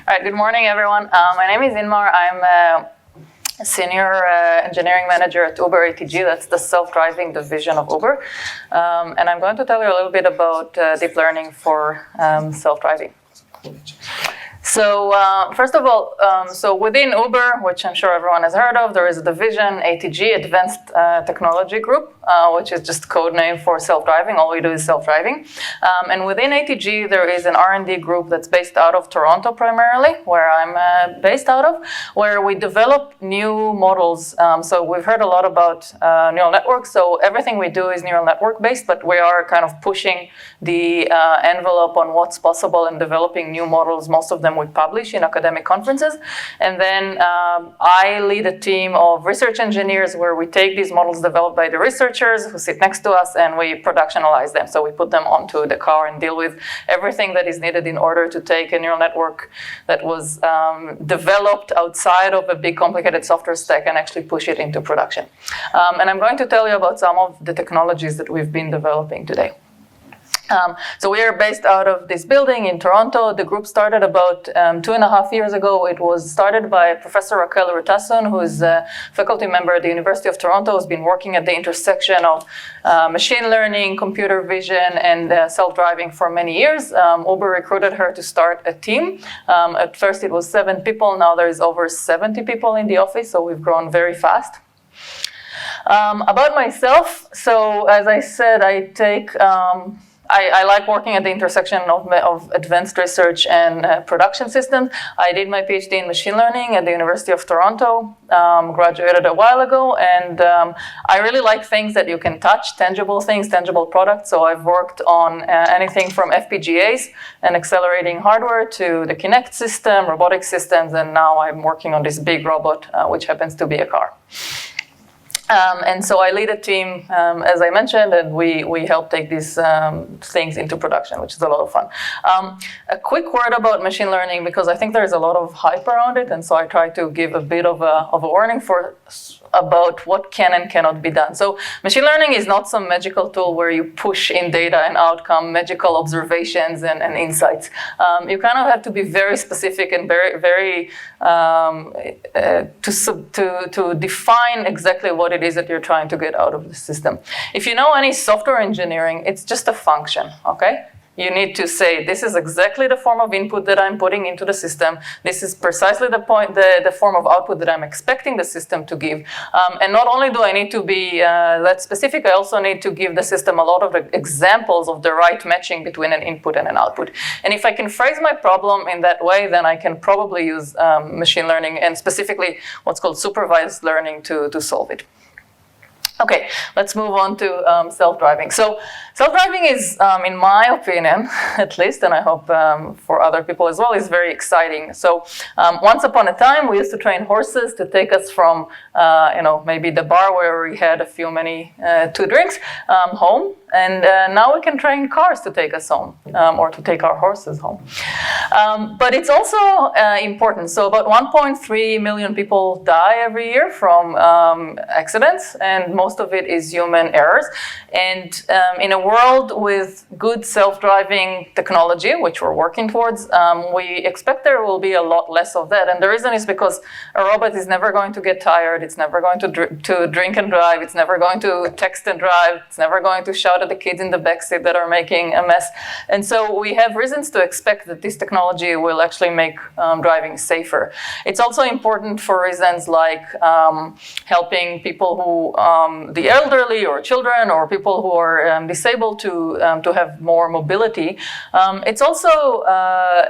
All right, good morning, everyone. My name is Inmar. I'm a senior engineering manager at Uber ATG. That's the self-driving division of Uber. And I'm going to tell you a little bit about deep learning for self-driving. So first of all, so within Uber, which I'm sure everyone has heard of, there is a division, ATG, Advanced Technology Group, which is just code name for self-driving. All we do is self-driving. And within ATG, there is an R&D group that's based out of Toronto primarily, where I'm based out of, where we develop new models. So we've heard a lot about neural networks. So everything we do is neural network based, but we are kind of pushing the envelope on what's possible and developing new models. Most of them we publish in academic conferences. And then I lead a team of research engineers where we take these models developed by the researchers who sit next to us and we productionalize them. So we put them onto the car and deal with everything that is needed in order to take a neural network that was developed outside of a big complicated software stack and actually push it into production. And I'm going to tell you about some of the technologies that we've been developing today. So we are based out of this building in Toronto. The group started about 2.5 years ago. It was started by Professor Raquel, who is a faculty member at the University of Toronto, who's been working at the intersection of machine learning, computer vision, and self-driving for many years. Uber recruited her to start a team. At first it was 7 people. Now there is over 70 people in the office, so we've grown very fast. About myself, so as I said, I like working at the intersection of advanced research and production systems. I did my PhD in machine learning at the University of Toronto, graduated a while ago, and I really like things that you can touch, tangible things, tangible products. So I've worked on anything from FPGAs and accelerating hardware to the Kinect system, robotic systems, and now I'm working on this big robot, which happens to be a car. And so I lead a team, as I mentioned, and we help take these things into production, which is a lot of fun. A quick word about machine learning, because I think there's a lot of hype around it, and so I try to give a bit of a warning about what can and cannot be done. So machine learning is not some magical tool where you push in data and outcome, magical observations and insights. You kind of have to be very specific and very to define exactly what it is that you're trying to get out of the system. If you know any software engineering, it's just a function, okay? You need to say, this is exactly the form of input that I'm putting into the system. This is precisely the form of output that I'm expecting the system to give. And not only do I need to be that specific, I also need to give the system a lot of examples of the right matching between an input and an output. And if I can phrase my problem in that way, then I can probably use machine learning and specifically what's called supervised learning to solve it. Okay, let's move on to self-driving. So self-driving is, in my opinion, at least, and I hope for other people as well, is very exciting. So once upon a time, we used to train horses to take us from, maybe the bar where we had two drinks, home. And now we can train cars to take us home, or to take our horses home. But it's also important. So about 1.3 million people die every year from accidents, and most of it is human errors. And in a world with good self-driving technology, which we're working towards, we expect there will be a lot less of that. And the reason is because a robot is never going to get tired. It's never going to drink and drive. It's never going to text and drive. It's never going to shout at the kids in the backseat that are making a mess. And so we have reasons to expect that this technology will actually make driving safer. It's also important for reasons like helping people who, the elderly or children or people who are disabled to have more mobility. It's also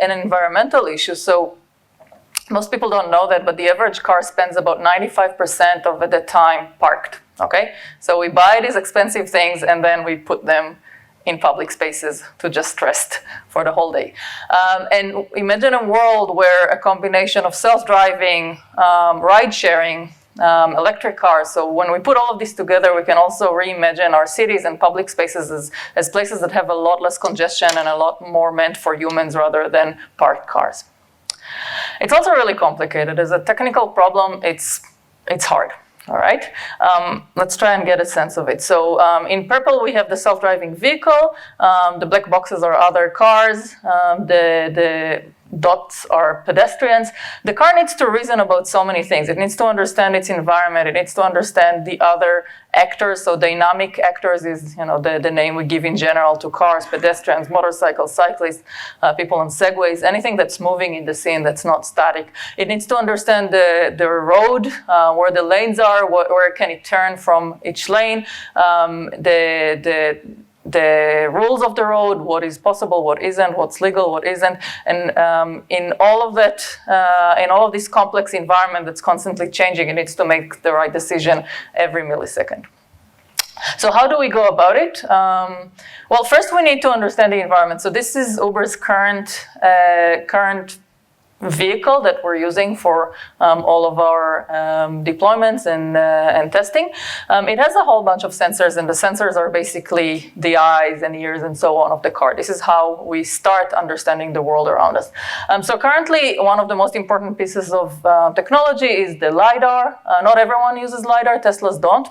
an environmental issue. So most people don't know that, but the average car spends about 95% of the time parked. Okay, so we buy these expensive things and then we put them in public spaces to just rest for the whole day. And imagine a world where a combination of self-driving, ride-sharing, electric cars. So when we put all of this together, we can also reimagine our cities and public spaces as places that have a lot less congestion and a lot more meant for humans rather than parked cars. It's also really complicated. As a technical problem, it's hard. All right, let's try and get a sense of it. So in purple, we have the self-driving vehicle. The black boxes are other cars. The dots are pedestrians. The car needs to reason about so many things. It needs to understand its environment. It needs to understand the other actors. So dynamic actors is, the name we give in general to cars, pedestrians, motorcycles, cyclists, people on segways, anything that's moving in the scene that's not static. It needs to understand the road, where the lanes are, where can it turn from each lane, the rules of the road, what is possible, what isn't, what's legal, what isn't, and in all of that, in all of this complex environment that's constantly changing, it needs to make the right decision every millisecond. So how do we go about it? Well, first we need to understand the environment. So this is Uber's current vehicle that we're using for all of our deployments and testing. It has a whole bunch of sensors, and the sensors are basically the eyes and ears and so on of the car. This is how we start understanding the world around us. So currently, one of the most important pieces of technology is the LiDAR. Not everyone uses LiDAR, Teslas don't,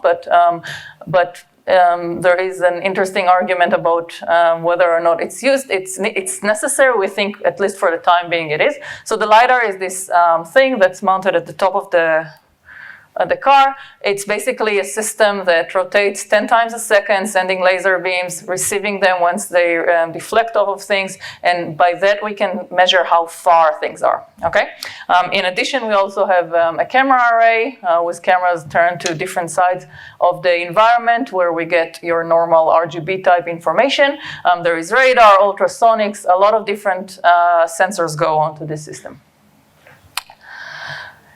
but there is an interesting argument about whether or not it's used. It's necessary. We think, at least for the time being, it is. So the LiDAR is this thing that's mounted at the top of the car. It's basically a system that rotates 10 times a second, sending laser beams, receiving them once they deflect off of things, and by that we can measure how far things are, okay? In addition, we also have a camera array with cameras turned to different sides of the environment where we get your normal RGB type information. There is radar, ultrasonics, a lot of different sensors go onto this system.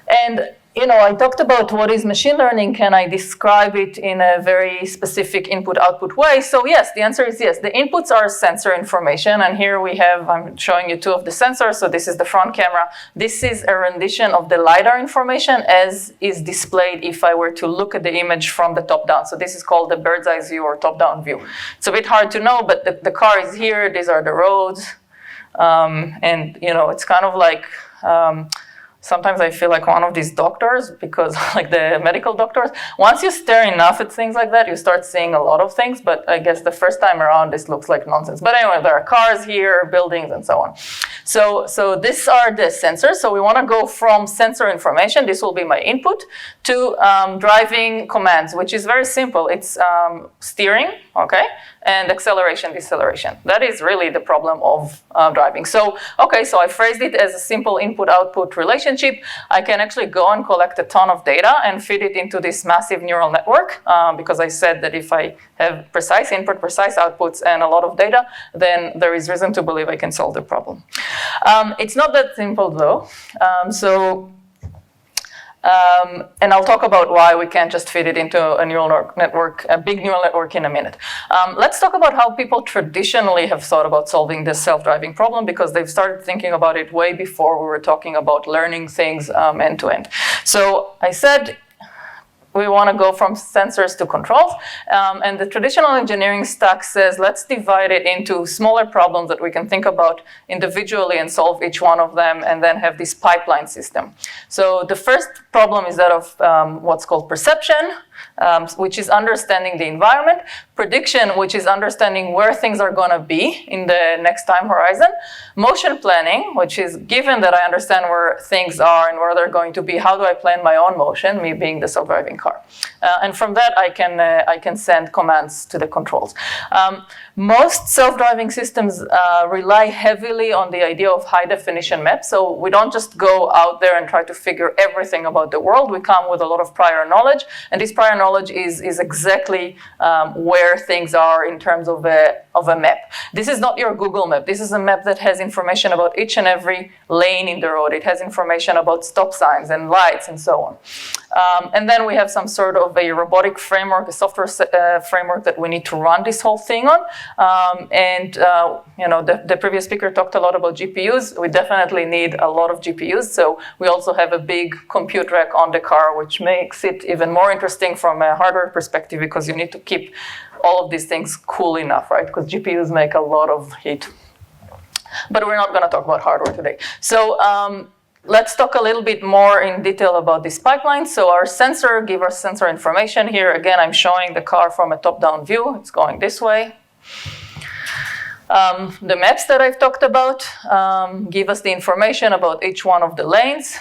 And I talked about what is machine learning. Can I describe it in a very specific input-output way? So yes, the answer is yes. The inputs are sensor information, and here I'm showing you two of the sensors. So this is the front camera. This is a rendition of the LiDAR information as is displayed if I were to look at the image from the top down. So this is called the bird's eye view or top-down view. It's a bit hard to know, but the car is here. These are the roads. And it's kind of like, sometimes I feel like one of these doctors, because like the medical doctors, once you stare enough at things like that, you start seeing a lot of things, but I guess the first time around, this looks like nonsense. But anyway, there are cars here, buildings, and so on. So these are the sensors. So we want to go from sensor information, this will be my input, to driving commands, which is very simple. It's steering, okay, and acceleration, deceleration. That is really the problem of driving. So I phrased it as a simple input-output relationship. I can actually go and collect a ton of data and feed it into this massive neural network, because I said that if I have precise input, precise outputs, and a lot of data, then there is reason to believe I can solve the problem. It's not that simple, though. And I'll talk about why we can't just feed it into a neural network, a big neural network, in a minute. Let's talk about how people traditionally have thought about solving this self-driving problem, because they've started thinking about it way before we were talking about learning things end to end. So I said we want to go from sensors to controls. And the traditional engineering stack says, let's divide it into smaller problems that we can think about individually and solve each one of them, and then have this pipeline system. So the first problem is that of what's called perception, which is understanding the environment. Prediction, which is understanding where things are going to be in the next time horizon. Motion planning, which is given that I understand where things are and where they're going to be, how do I plan my own motion, me being the self-driving car? And from that, I can send commands to the controls. Most self-driving systems rely heavily on the idea of high-definition maps. So we don't just go out there and try to figure everything about the world. We come with a lot of prior knowledge, and this prior knowledge is exactly where things are in terms of a map. This is not your Google map. This is a map that has information about each and every lane in the road. It has information about stop signs and lights and so on. And then we have some sort of a robotic framework, a software framework that we need to run this whole thing on. The previous speaker talked a lot about GPUs. We definitely need a lot of GPUs. So we also have a big compute rack on the car, which makes it even more interesting from a hardware perspective, because you need to keep all of these things cool enough, right? Because GPUs make a lot of heat. But we're not going to talk about hardware today. So let's talk a little bit more in detail about this pipeline. So our sensor gives us sensor information. Here, again, I'm showing the car from a top-down view. It's going this way. The maps that I've talked about give us the information about each one of the lanes.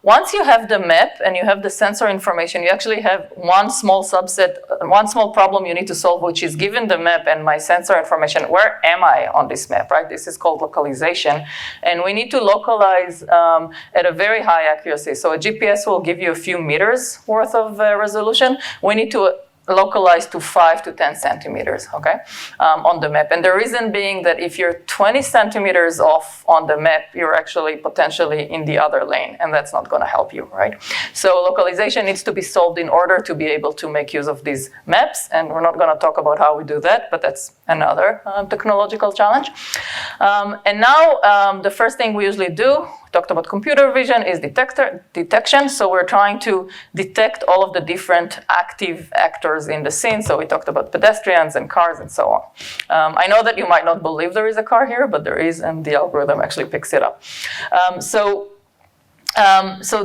Once you have the map and you have the sensor information, you actually have one small subset, one small problem you need to solve, which is given the map and my sensor information, where am I on this map, right? This is called localization. And we need to localize at a very high accuracy. So a GPS will give you a few meters worth of resolution. We need to localized to 5 to 10 centimeters, okay, on the map. And the reason being that if you're 20 centimeters off on the map, you're actually potentially in the other lane, and that's not going to help you, right? So localization needs to be solved in order to be able to make use of these maps, and we're not going to talk about how we do that, but that's another technological challenge. And now the first thing we usually do, talked about computer vision, is detection. So we're trying to detect all of the different active actors in the scene. So we talked about pedestrians and cars and so on. I know that you might not believe there is a car here, but there is, and the algorithm actually picks it up. So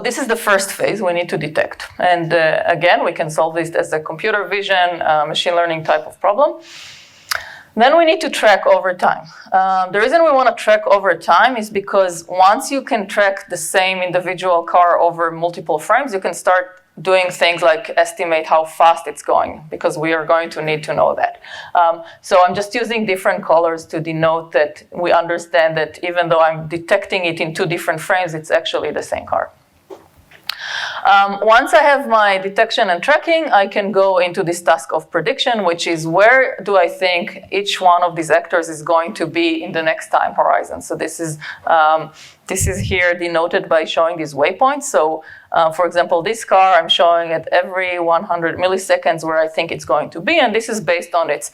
this is the first phase we need to detect. And again, we can solve this as a computer vision, machine learning type of problem. Then we need to track over time. The reason we want to track over time is because once you can track the same individual car over multiple frames, you can start doing things like estimate how fast it's going, because we are going to need to know that. So I'm just using different colors to denote that we understand that even though I'm detecting it in 2 different frames, it's actually the same car. Once I have my detection and tracking, I can go into this task of prediction, which is where do I think each one of these actors is going to be in the next time horizon. So this is here denoted by showing these waypoints. So for example, this car, I'm showing at every 100 milliseconds where I think it's going to be, and this is based on its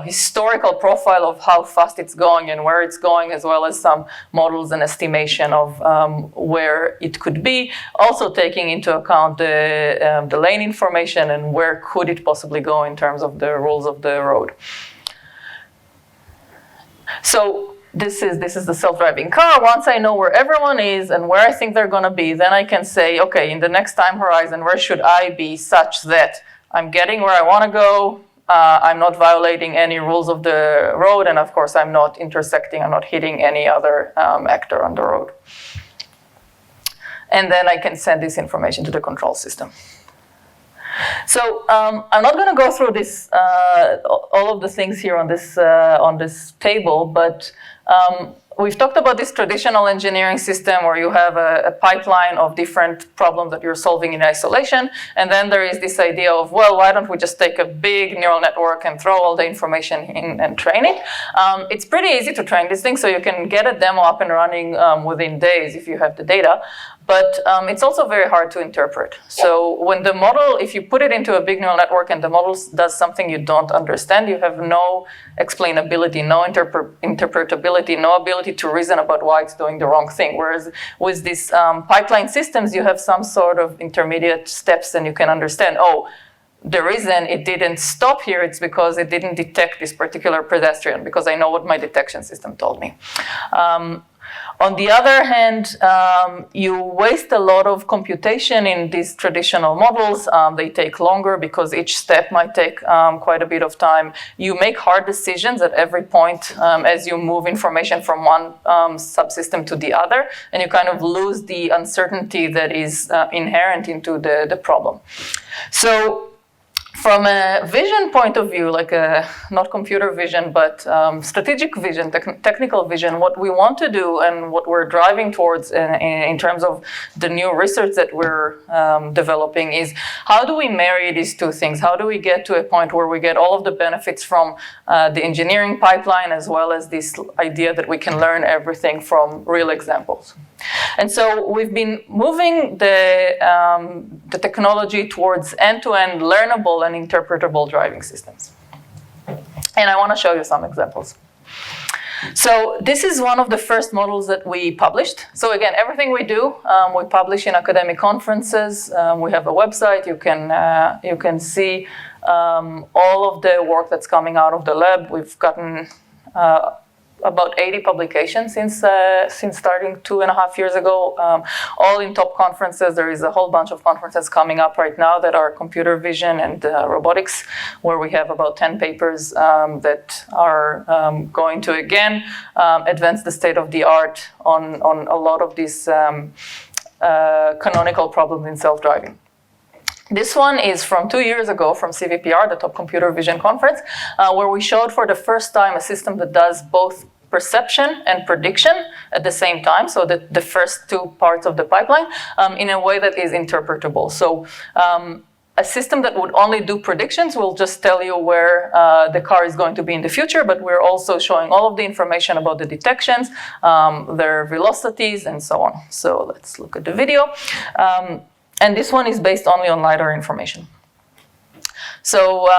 historical profile of how fast it's going and where it's going, as well as some models and estimation of where it could be, also taking into account the lane information and where could it possibly go in terms of the rules of the road. So this is the self-driving car. Once I know where everyone is and where I think they're going to be, then I can say, okay, in the next time horizon, where should I be such that I'm getting where I want to go, I'm not violating any rules of the road, and of course I'm not intersecting, I'm not hitting any other actor on the road. And then I can send this information to the control system. So I'm not going to go through this, all of the things here on this table, but we've talked about this traditional engineering system where you have a pipeline of different problems that you're solving in isolation. And then there is this idea of, well, why don't we just take a big neural network and throw all the information in and train it? It's pretty easy to train this thing, so you can get a demo up and running within days if you have the data. But it's also very hard to interpret. So when the model, if you put it into a big neural network and the model does something you don't understand, you have no explainability, no interpretability, no ability to reason about why it's doing the wrong thing. Whereas with these pipeline systems, you have some sort of intermediate steps and you can understand, oh, the reason it didn't stop here, it's because it didn't detect this particular pedestrian, because I know what my detection system told me. On the other hand, you waste a lot of computation in these traditional models. They take longer because each step might take quite a bit of time. You make hard decisions at every point as you move information from one subsystem to the other, and you kind of lose the uncertainty that is inherent into the problem. So from a vision point of view, like not computer vision, but strategic vision, technical vision, what we want to do and what we're driving towards in terms of the new research that we're developing is how do we marry these two things? How do we get to a point where we get all of the benefits from the engineering pipeline, as well as this idea that we can learn everything from real examples? And so we've been moving the technology towards end-to-end learnable and interpretable driving systems. And I want to show you some examples. So this is one of the first models that we published. So again, everything we do, we publish in academic conferences. We have a website. You can see all of the work that's coming out of the lab. We've gotten about 80 publications since starting 2.5 years ago, all in top conferences. There is a whole bunch of conferences coming up right now that are computer vision and robotics, where we have about 10 papers that are going to, again, advance the state of the art on a lot of these canonical problems in self-driving. This one is from 2 years ago from CVPR, the Top Computer Vision Conference, where we showed for the first time a system that does both perception and prediction at the same time, so that the first two parts of the pipeline, in a way that is interpretable. So a system that would only do predictions will just tell you where the car is going to be in the future, but we're also showing all of the information about the detections, their velocities, and so on. So let's look at the video. And this one is based only on LiDAR information. So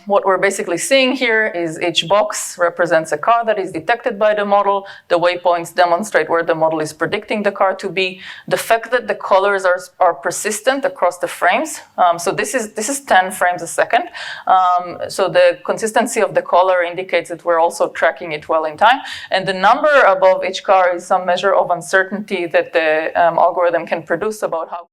what we're basically seeing here is each box represents a car that is detected by the model. The waypoints demonstrate where the model is predicting the car to be. The fact that the colors are persistent across the frames. So this is 10 frames a second. So the consistency of the color indicates that we're also tracking it well in time. And the number above each car is some measure of uncertainty that the algorithm can produce about how